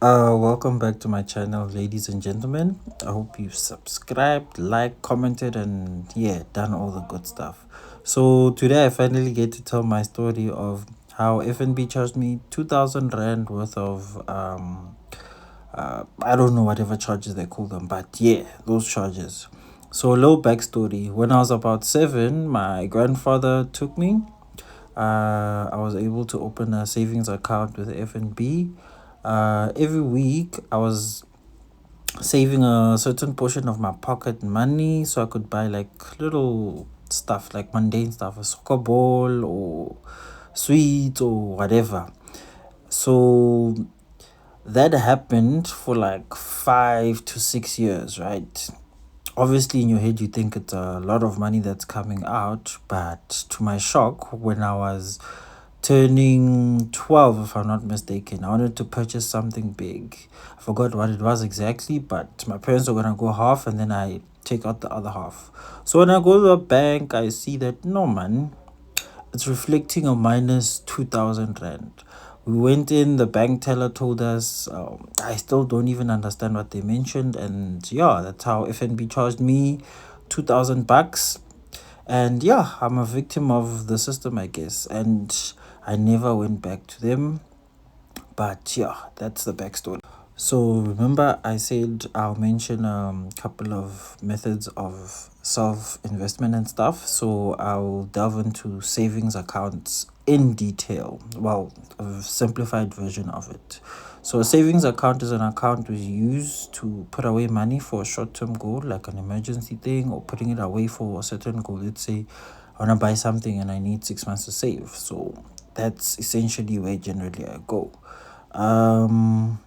Welcome back to my channel, ladies and gentlemen. I hope you've subscribed, liked, commented, and yeah, done all the good stuff. So today I finally get to tell my story of how FNB charged me 2,000 rand worth of I don't know whatever charges they call them, but yeah, those charges. So a little backstory: when I was about 7, my grandfather took me. I was able to open a savings account with FNB. Every week, I was saving a certain portion of my pocket money so I could buy like little stuff, like mundane stuff, a soccer ball or sweets or whatever. So that happened for like 5 to 6 years, right? Obviously, in your head, you think it's a lot of money that's coming out, but to my shock, when I was turning 12, if I'm not mistaken, I wanted to purchase something big. I forgot what it was exactly, but my parents were gonna go half and then I take out the other half. So when I go to the bank, I see that no, man, it's reflecting a minus 2,000 rand. We went in, the bank teller told us, I still don't even understand what they mentioned. And yeah, that's how FNB charged me 2,000 bucks. And yeah, I'm a victim of the system, I guess. And I never went back to them. But yeah, that's the backstory. So remember, I said I'll mention a couple of methods of self investment and stuff. So I'll delve into savings accounts in detail. Well, a simplified version of it. So a savings account is an account we use to put away money for a short term goal, like an emergency thing, or putting it away for a certain goal. Let's say I want to buy something and I need 6 months to save. So that's essentially where generally I go. Um,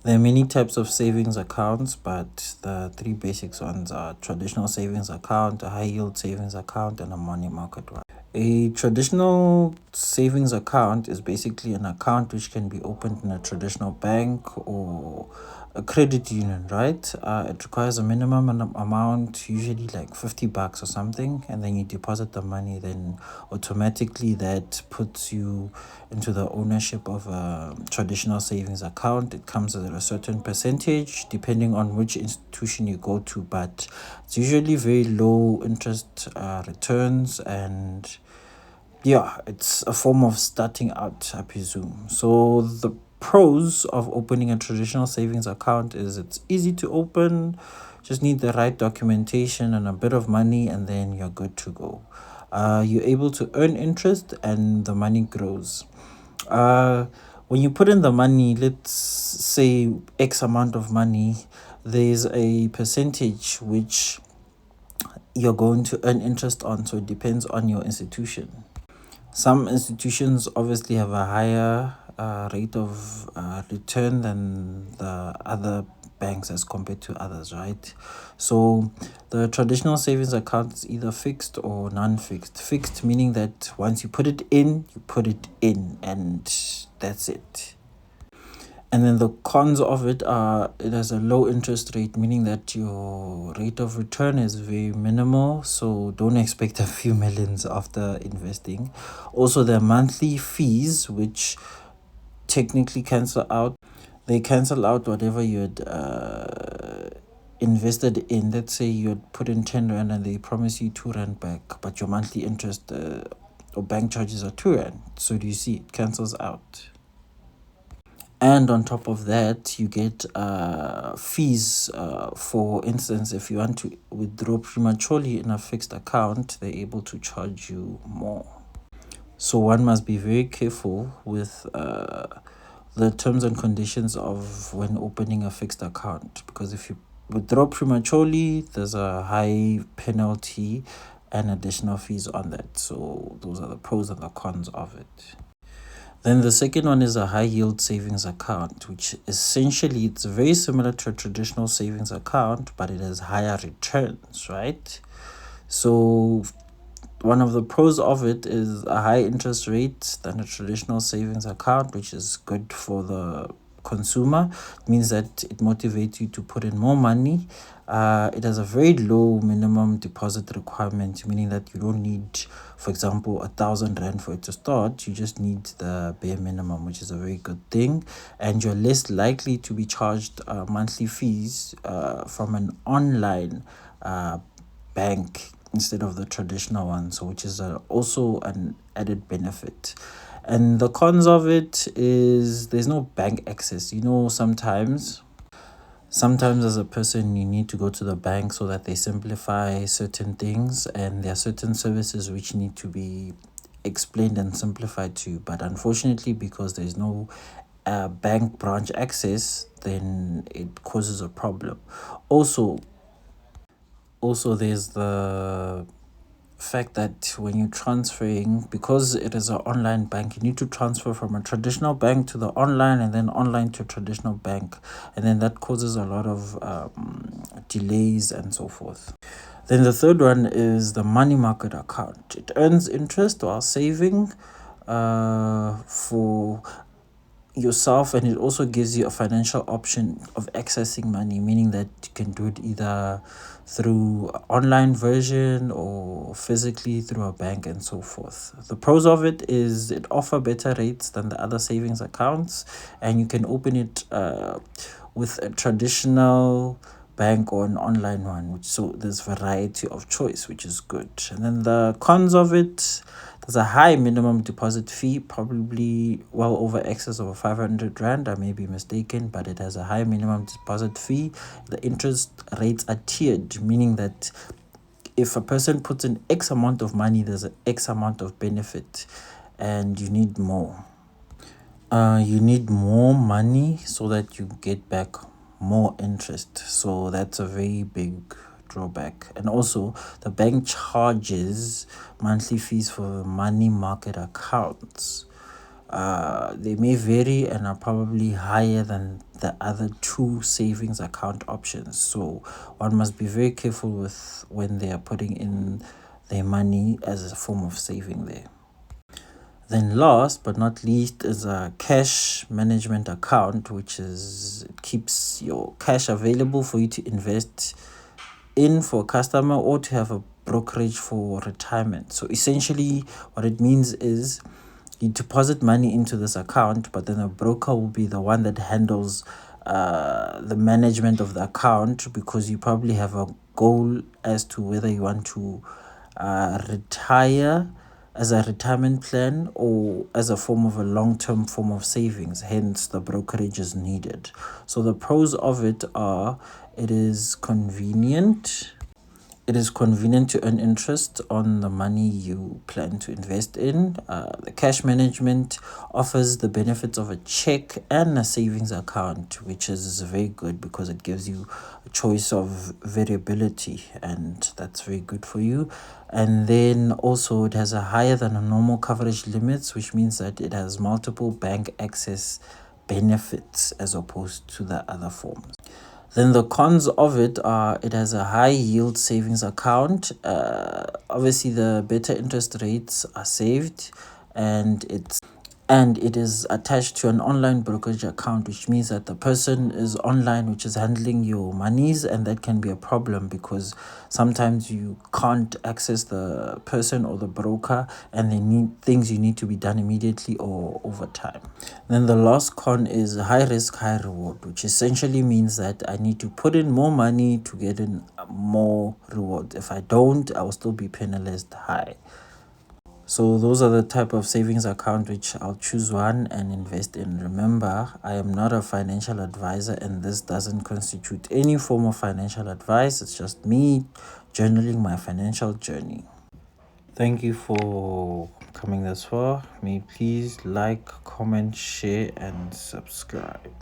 there are many types of savings accounts, but the three basics ones are traditional savings account, a high yield savings account, and a money market one. A traditional savings account is basically an account which can be opened in a traditional bank or a credit union, right? It requires a minimum amount, usually like 50 bucks or something, and then you deposit the money, then automatically that puts you into the ownership of a traditional savings account. It comes at a certain percentage depending on which institution you go to, but it's usually very low interest returns, and yeah, it's a form of starting out, I presume. So the pros of opening a traditional savings account is it's easy to open, just need the right documentation and a bit of money, and then you're good to go. You're able to earn interest and the money grows. Uh, when you put in the money, let's say X amount of money, there's a percentage which you're going to earn interest on. So it depends on your institution. Some institutions obviously have a higher rate of return than the other banks as compared to others, right? So the traditional savings account is either fixed or non-fixed. Fixed meaning that once you put it in, you put it in, and that's it. And then the cons of it are it has a low interest rate, meaning that your rate of return is very minimal. So don't expect a few millions after investing. Also, there are monthly fees, which technically cancel out. They cancel out whatever you had invested in. Let's say you had put in 10 rand and they promise you 2 rand back, but your monthly interest or bank charges are 2 rand. So do you see it cancels out? And on top of that, you get fees. For instance, if you want to withdraw prematurely in a fixed account, they're able to charge you more. So one must be very careful with the terms and conditions of when opening a fixed account, because if you withdraw prematurely, there's a high penalty and additional fees on that. So those are the pros and the cons of it. Then the second one is a high yield savings account, which essentially it's very similar to a traditional savings account, but it has higher returns, right? So one of the pros of it is a high interest rate than a traditional savings account, which is good for the consumer. It means that it motivates you to put in more money. It has a very low minimum deposit requirement, meaning that you don't need, for example, 1,000 rand for it to start. You just need the bare minimum, which is a very good thing. And you're less likely to be charged monthly fees from an online bank instead of the traditional one, so which is also an added benefit. And the cons of it is there's no bank access. Sometimes as a person you need to go to the bank so that they simplify certain things, and there are certain services which need to be explained and simplified to you. But unfortunately, because there's no bank branch access, then it causes a problem. Also also there's the fact that when you're transferring, because it is an online bank, you need to transfer from a traditional bank to the online, and then online to traditional bank, and then that causes a lot of delays and so forth. Then the third one is the money market account. It earns interest while saving for yourself, and it also gives you a financial option of accessing money, meaning that you can do it either through online version or physically through a bank and so forth. The pros of it is it offer better rates than the other savings accounts, and you can open it with a traditional bank or an online one, which, so there's variety of choice, which is good. And then the cons of it, there's a high minimum deposit fee, probably well over excess of 500 rand. I may be mistaken, but it has a high minimum deposit fee. The interest rates are tiered, meaning that if a person puts in X amount of money, there's an X amount of benefit, and you need more. You need more money so that you get back more interest. So that's a very big drawback. And also, the bank charges monthly fees for money market accounts. They may vary and are probably higher than the other two savings account options. So one must be very careful with when they are putting in their money as a form of saving there. Then last but not least is a cash management account, which is it keeps your cash available for you to invest in for a customer or to have a brokerage for retirement. So essentially what it means is you deposit money into this account, but then a broker will be the one that handles the management of the account, because you probably have a goal as to whether you want to retire as a retirement plan or as a form of a long-term form of savings. Hence the brokerage is needed. So the pros of it are it is convenient to earn interest on the money you plan to invest in. The cash management offers the benefits of a check and a savings account, which is very good because it gives you a choice of variability, and that's very good for you. And then also it has a higher than a normal coverage limits, which means that it has multiple bank access benefits as opposed to the other forms. Then the cons of it are it has a high yield savings account. Obviously, the better interest rates are saved, and it is attached to an online brokerage account, which means that the person is online, which is handling your monies, and that can be a problem because sometimes you can't access the person or the broker, and they need things you need to be done immediately or over time. Then the last con is high risk, high reward, which essentially means that I need to put in more money to get in more reward. If I don't, I will still be penalized high. So those are the type of savings account which I'll choose one and invest in. Remember, I am not a financial advisor, and this doesn't constitute any form of financial advice. It's just me journaling my financial journey. Thank you for coming this far. May you please like, comment, share, and subscribe.